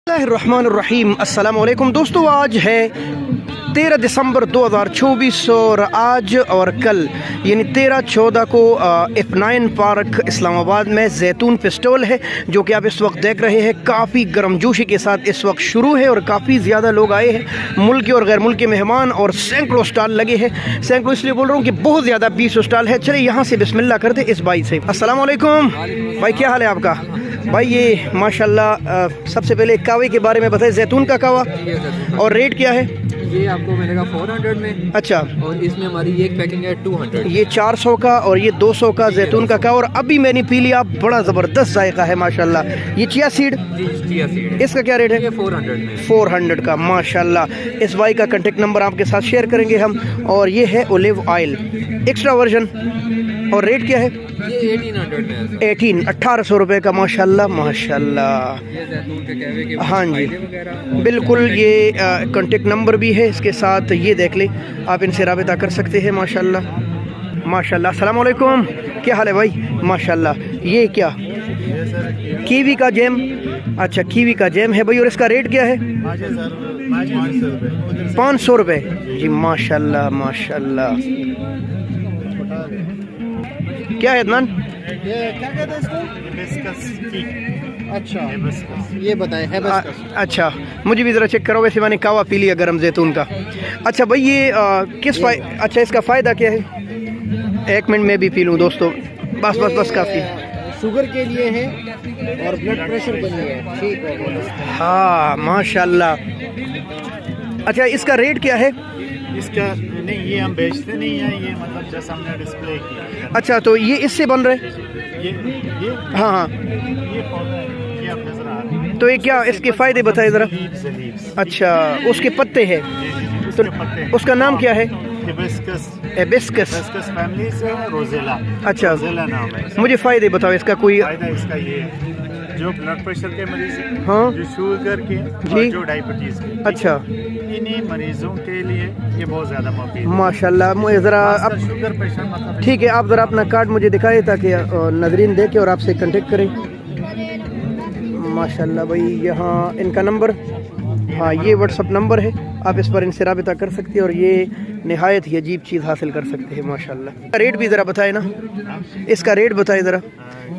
बिस्मिल्लाहिर्रहमानिर्रहीम। अस्सलाम वालेकुम दोस्तों, आज है 13 दिसंबर 2024 और आज और कल यानी 13-14 को F9 पार्क इस्लामाबाद में जैतून फेस्टिवल है जो कि आप इस वक्त देख रहे हैं। काफ़ी गर्मजोशी के साथ इस वक्त शुरू है और काफ़ी ज़्यादा लोग आए हैं, मुल्की और गैर मुल्की मेहमान, और सैकड़ों स्टॉल लगे हैं। सैकड़ों इसलिए बोल रहा हूँ कि बहुत ज़्यादा 20 स्टॉल है। चलिए यहाँ से बिस्मिल्लाह करते इस भाई से। अस्सलाम वालेकुम भाई, क्या हाल है आपका? भाई ये माशाल्लाह, सबसे पहले कावे के बारे में बताएं, जैतून का कावा और रेट क्या है? ये आपको मिलेगा 400 में। अच्छा, और इसमें हमारी एक पैकिंग है 200। ये 400 का और ये 200 का जैतून का कावा। और अभी मैंने पी लिया, बड़ा ज़बरदस्त जायका है माशाल्लाह। ये चिया सीड, चिया सीड, इसका क्या रेट है? ये 400 में। 400 का माशाल्लाह। इस भाई का कांटेक्ट नंबर आपके साथ शेयर करेंगे हम। और ये है ओलिव ऑयल एक्स्ट्रा वर्जन, और रेट क्या है? ये 1800 में है। 1800 रुपये का माशाल्लाह माशाल्लाह। ये जैतून के कहवे के हाँ जी फायदे वगैरह बिल्कुल। ये कांटेक्ट नंबर भी है इसके साथ, ये देख ले, आप इनसे राबिता कर सकते हैं माशाल्लाह माशाल्लाह। अस्सलाम वालेकुम, क्या हाल है भाई? माशाल्लाह। ये क्या? कीवी का जैम। अच्छा, कीवी का जैम है भाई, और इसका रेट क्या है? 500 रुपये जी माशाल्लाह माशाल्लाह। क्या है अदनान? ये क्या कहते हैं इसको? अच्छा, ये बताएं अच्छा, मुझे भी ज़रा चेक करो। वैसे मैंने कावा पी लिया गरम जैतून का। अच्छा भाई, ये अच्छा, इसका फ़ायदा क्या है? एक मिनट में भी पी लूँ दोस्तों, बस बस बस काफ़ी। शुगर के लिए है और ब्लड प्रेशर के लिए है, ठीक है। हाँ माशाल्लाह। अच्छा, इसका रेट क्या है? इसका नहीं, ये हम बेचते नहीं है, ये मतलब जैसा हमने डिस्प्ले किया। अच्छा, तो ये इससे बन रहे? ये हाँ हाँ। ये पौधा है, ये आप नजर आ रहे हैं। तो ये क्या, इसके फ़ायदे बताइए ज़रा। लीव्स। अच्छा, उसके पत्ते हैं, तो उसके पत्ते हैं। उसका नाम क्या है? हिबिस्कस। हिबिस्कस। हिबिस्कस फैमिली से है, रोजेला। अच्छा, रोजेला नाम है। मुझे फ़ायदे बताओ इसका कोई। फायदा इसका ये है, जो ब्लड प्रेशर के मरीज हैं, हाँ जो शुगर के जी। और जो डायबिटीज के, अच्छा, इन्हीं मरीजों के लिए ये बहुत ज़्यादा मुफीद है। माशाल्लाह। मुझे ज़रा अब शुगर पेशेंट मतलब ठीक है, आप ज़रा अपना कार्ड मुझे दिखाएं ताकि नाज़रीन देखें और आपसे कांटेक्ट करें। माशाल्लाह भाई, यहाँ इनका नंबर, हाँ ये व्हाट्सअप नंबर है, आप इस पर इनसे राबिता कर सकते हैं और ये नहायत ही अजीब चीज़ हासिल कर सकते हैं माशाल्लाह। रेट भी ज़रा बताए ना, इसका रेट बताए ज़रा।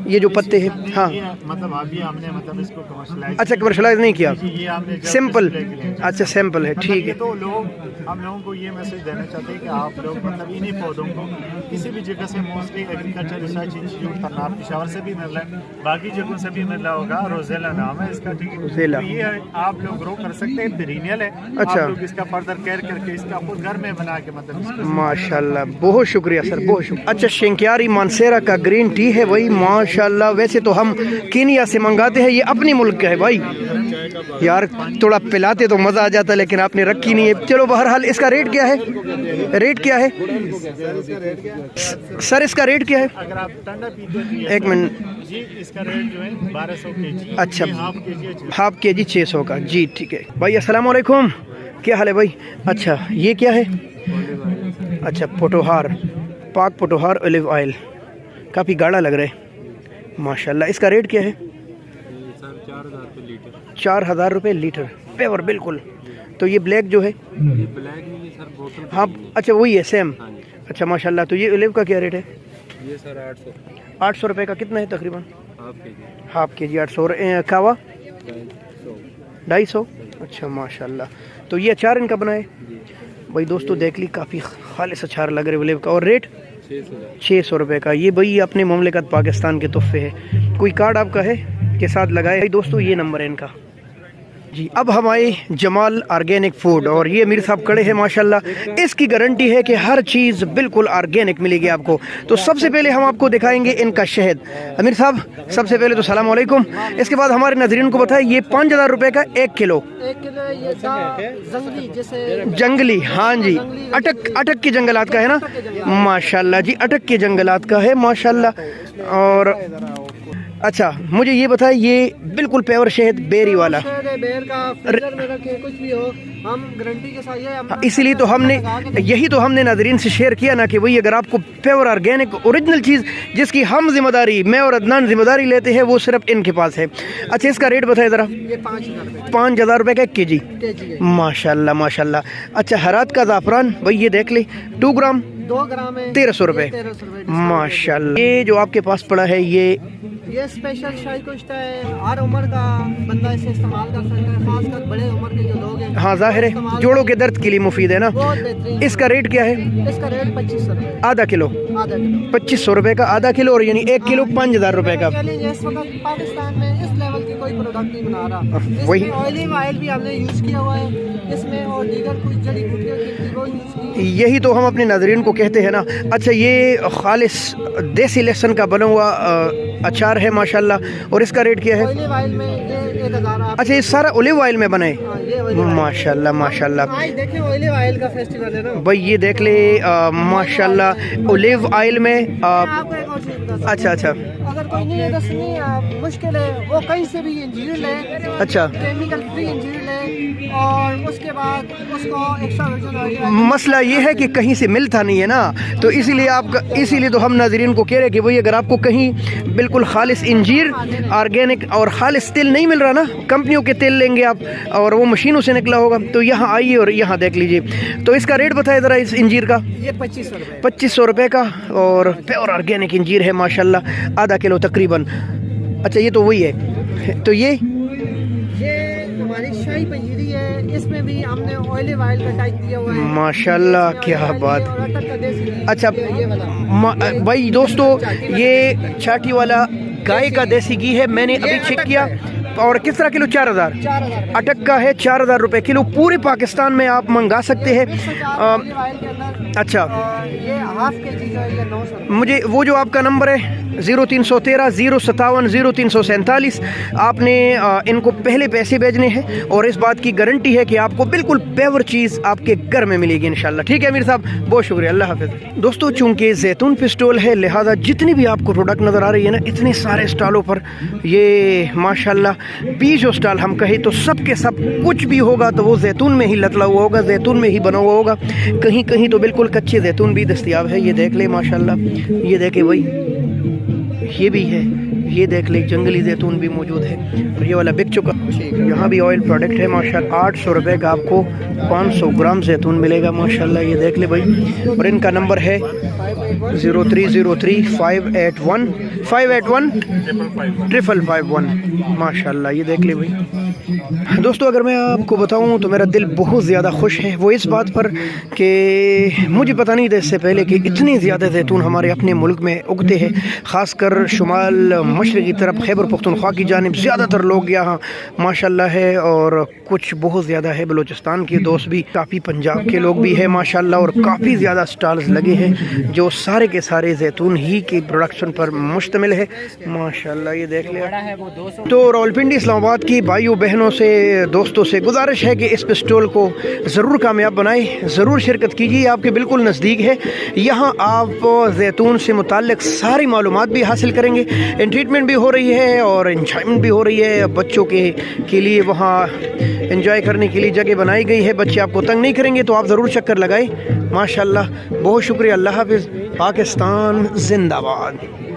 ये जो पत्ते हैं, हाँ मतलब अभी हमने मतलब इसको कमर्शलाइज। अच्छा, कमर्शलाइज नहीं किया, ये हमने जब सिंपल। display के लिए- अच्छा, सैंपल है, ठीक है। तो हम लोगों को ये मैसेज देना चाहते हैं कि आप लोग मतलब इन्हीं पौधों को किसी भी जगह से, mostly agriculture research institute Tarnab Peshawar से भी मिल रहा है, बाकी जगहों से भी मिल रहा होगा। रोजेला नाम है इसका, ठीक है। रोजेला। तो ये आप लोग ग्रो कर सकते हैं, पेरिनियल है। अच्छा। आप लोग इसका फर्दर केयर करके इसका खुद घर में बना के मतलब इसको माशाल्लाह, बहुत शुक्रिया सर, बहुत शुक्रिया। अच्छा, शेंकियारी मानसेरा का ग्रीन टी है वही माशाल्लाह। वैसे तो हम कीनिया से मंगाते हैं, ये अपनी मुल्क का है भाई। यार थोड़ा पिलाते तो मज़ा आ जाता, लेकिन आपने रखी नहीं है। चलो बहरहाल, इसका रेट क्या है? रेट क्या है सर, इसका रेट क्या है? अगर आप ठंडा पीते हैं, एक मिनट जी इसका रेट जो है 1200 kg। अच्छा, ये हाफ के जी हाफ के जी 600 का जी, ठीक है भाई। अस्सलाम वालेकुम, क्या हाल है भाई? अच्छा, ये क्या है? अच्छा, पोटोहार, पाक पोटोहार ओलिव ऑयल, काफ़ी गाढ़ा लग रहा है माशाल्लाह। इसका रेट क्या है? 4000 रुपये लीटर, पेवर बिल्कुल। तो ये ब्लैक जो है, हाँ अच्छा वही है, सेम। अच्छा माशाल्लाह। तो ये ओलिव का क्या रेट है? ये सर 800 रुपये का। कितना है तकरीबन? हाफ के जी 800। और कावा 250। अच्छा माशाल्लाह। तो ये अचार इनका बनाए भाई दोस्तों, देख ली, काफ़ी खालिस अचार लग रहे ओलिव का। और रेट 600 रुपये का। ये भाई अपने मुमलिकत पाकिस्तान के तोहफे है। कोई कार्ड आपका है के साथ लगाए भाई दोस्तों, ये नंबर है इनका जी। अब हम आए जमाल ऑर्गेनिक फूड, और ये अमीर साहब खड़े हैं माशाल्लाह। इसकी गारंटी है कि हर चीज़ बिल्कुल ऑर्गेनिक मिलेगी आपको। तो सबसे पहले हम आपको दिखाएंगे इनका शहद। अमीर साहब, सबसे पहले तो सलाम वालेकुम। इसके बाद हमारे नाज़रीन को बताएं, ये 5000 रुपये का 1 किलो। 1 किलो ये जंगली, जैसे जंगली, हाँ जी, अटक के जंगलात का है ना माशाल्लाह जी, अटक के जंगलात का है माशाल्लाह। और अच्छा, मुझे ये बताए, ये बिल्कुल प्योर शहद बेरी वाला, शहद है बेर का, फ्रीजर में रखे कुछ भी हो, हम गारंटी के साथ ये हम इसीलिए तो हमने यही तो हमने नाज़रीन से शेयर किया ना कि वही अगर आपको प्योर ऑर्गेनिक ओरिजिनल चीज़ जिसकी हम जिम्मेदारी, मैं और अदनान जिम्मेदारी लेते हैं, वो सिर्फ इनके पास है। अच्छा, इसका रेट बताए ज़रा। ये 5,000 रुपये 5,000 रुपये का 1 केजी। केजी है। माशाल्लाह माशाल्लाह। अच्छा, हरात का ज़ाफ़रान भाई ये देख ले, 2 ग्राम 2 ग्राम है 1300 रुपये। 1300 रुपये। माशाल्लाह। ये जो आपके पास पड़ा है ये स्पेशल शाही कुश्ता है, हर उम्र का बंदा इसे इस्तेमाल कर सकता है, खासकर बड़े उम्र के जो लोग हैं। हाँ जाहिर है जोड़ों के दर्द के लिए मुफीद है ना। बहुत बेहतरीन। इसका रेट क्या है? इसका रेट 2500 रुपये आधा किलो। आधा किलो 2500 रुपये का आधा किलो, और यानी 1 किलो 5,000 रुपये का। इस वक्त पाकिस्तान में इस लेवल की कोई प्रोडक्ट नहीं बना रहा। वही। इसमें ऑलिव ऑयल भी हमने यूज़ किया हुआ है इसमें, और दीगर कुछ जड़ी बूटियों की वो यूज़ की। यही तो हम अपने नाज़रीन को कहते हैं ना। अच्छा, ये खालिस देसी लहसुन का बना हुआ अचार है माशाल्लाह, और इसका रेट क्या है? ऑलिव ऑयल में ये 1,000। अच्छा, ये सारा ओलिव ऑयल में बने? हाँ, ये ऑलिव ऑयल। माशाल्लाह माशाल्लाह। आज देखें ऑलिव ऑयल का फेस्टिवल है ना भाई ये देख ले माशाल्लाह ओलिव ऑयल में आपको एक और चीज़ बता सकता हूँ। अच्छा अच्छा अगर कोई नहीं है दसनी मुश्किल है, वो कहीं से भी इंजीनियर ले, अच्छा। केमिकल फ्री इंजीनियर ले, और उसके बाद उसको एक्स्ट्रा वर्जन मसला ये है कि कहीं से मिलता नहीं है ना, तो इसीलिए तो हम नाज़रीन को कह रहे हैं कि भाई अगर आपको कहीं बिल्कुल खालिस इंजीर ऑर्गेनिक और खालिस तेल नहीं मिल रहा ना, कंपनियों के तेल लेंगे आप और वो मशीनों से निकला होगा, तो यहाँ आइए और यहाँ देख लीजिए। तो इसका रेट बताए ज़रा इस इंजीर का। ये 2500 रुपये 2500 रुपये का, और प्योर ऑर्गेनिक इंजीर है माशाल्लाह, आधा किलो तकरीबन। अच्छा, ये तो वही है। तो ये हमारी शाही पंजीरी है, इसमें भी हमने ऑलिव ऑयल का टाइप दिया हुआ है माशाल्लाह, क्या बात। और अटक का देसी घी। अच्छा ये वाला भाई दोस्तों, ये छाटी वाला गाय का देसी घी है, मैंने अभी चेक किया। और किस तरह किलो? 4,000। 4,000 अटक का है 4,000 रुपये किलो। पूरे पाकिस्तान में आप मंगा सकते हैं। ऑलिव ऑयल के अंदर। अच्छा, और ये हाफ के जी जो है ये 900 मुझे वो जो आपका नंबर है 0313 057 0347, आपने इनको पहले पैसे भेजने हैं, और इस बात की गारंटी है कि आपको बिल्कुल प्योर चीज़ आपके घर में मिलेगी इंशाल्लाह। ठीक है अमीर साहब, बहुत शुक्रिया, अल्लाह हाफिज़। दोस्तों, चूँकि जैतून पे स्टॉल है, लिहाजा जितनी भी आपको प्रोडक्ट नज़र आ रही है ना, इतने सारे स्टॉलों पर ये माशाल्लाह 20 स्टॉल हम कहें तो सब के सब कुछ भी होगा तो वो जैतून में ही लतला हुआ होगा, जैतून में ही बना हुआ होगा। कहीं कहीं तो बिल्कुल कच्चे जैतून भी दस्तयाब है। ये देख ले माशाल्लाह, ये देखे भाई, ये भी है, ये देख ले जंगली जैतून भी मौजूद है, और ये वाला बिक चुका। यहाँ भी ऑयल प्रोडक्ट है माशाल्लाह। 800 रुपये का आपको 500 ग्राम जैतून मिलेगा माशाल्लाह। ये देख ले भाई, और इनका नंबर है 0303 581 551 माशाल्लाह। ये देख ले भाई। दोस्तों, अगर मैं आपको बताऊं तो मेरा दिल बहुत ज़्यादा खुश है, वो इस बात पर कि मुझे पता नहीं था इससे पहले कि इतने ज़्यादा जैतून हमारे अपने मुल्क में उगते हैं, ख़ासकर शुमाल मशरक़ की तरफ खैबर पख्तूनख्वा की जानिब ज़्यादातर लोग यहाँ माशाल्लाह है, और कुछ बहुत ज़्यादा है बलूचिस्तान के दोस्त भी, काफ़ी पंजाब के लोग भी हैं माशाल्लाह, और काफ़ी ज़्यादा स्टॉल्स लगे हैं जो सारे के सारे जैतून ही की प्रोडक्शन पर मुश्तमिल है माशाल्लाह। ये देख लिया। तो रावलपिंडी इस्लामाबाद की भाइयों बहनों से, दोस्तों से गुजारिश है कि इस स्टॉल को ज़रूर कामयाब बनाएं, ज़रूर शिरकत कीजिए। आपके बिल्कुल नज़दीक है, यहाँ आप जैतून से मुताल्लिक़ सारी मालूमात भी हासिल करेंगे। ट्रीटमेंट भी हो रही है और इंजॉयमेंट भी हो रही है। बच्चों के लिए वहाँ एंजॉय करने के लिए जगह बनाई गई है, बच्चे आपको तंग नहीं करेंगे, तो आप ज़रूर चक्कर लगाएं माशाल्लाह। बहुत शुक्रिया, अल्लाह हाफ़िज़। पाकिस्तान जिंदाबाद।